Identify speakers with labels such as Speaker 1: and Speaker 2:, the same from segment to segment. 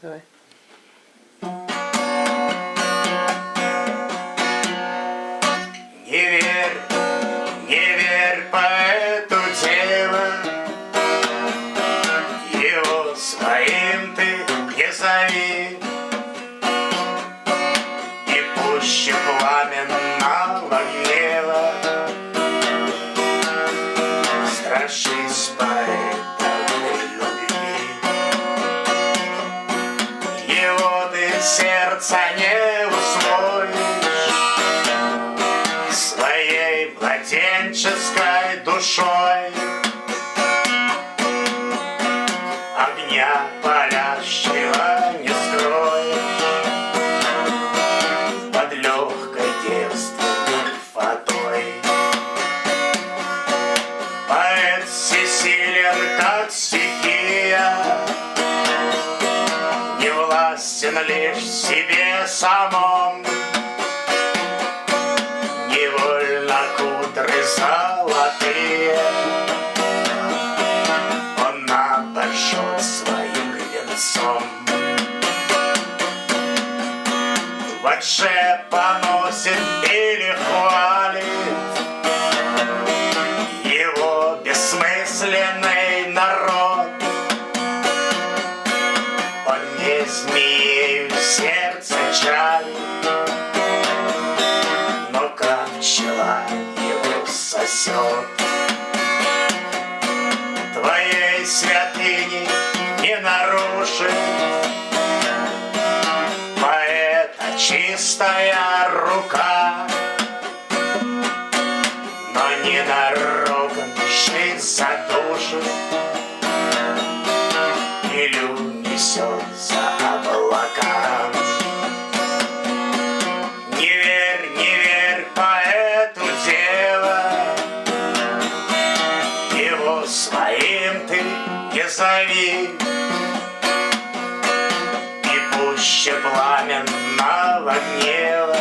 Speaker 1: Давай.
Speaker 2: Не верь поэту дева, его своим ты не зови. И пуще пламенного гнева страшись поэтовой любви. Его ты сердца не усвоишь своей младенческой душой. Огня палящего не скроешь под легкой девственной фатой. Поэт всесилен, как стихия, не властен лишь в себе самом. Невольно кудры золотые он обожжет своим венцом. Вотше поносит или хвалит его бессмысленный народ. Он не змеей в сердце жалит, но как пчела его сосет. Твоей святыни не нарушит поэта чистая рука, но ненароком жизнь задушит или унесет за облака. Не верь поэту дева, его своим ты не зови. И пуще пламенного гнева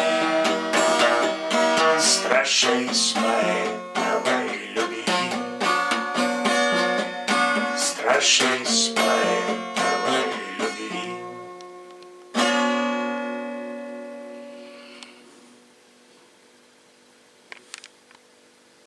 Speaker 2: страшись поэта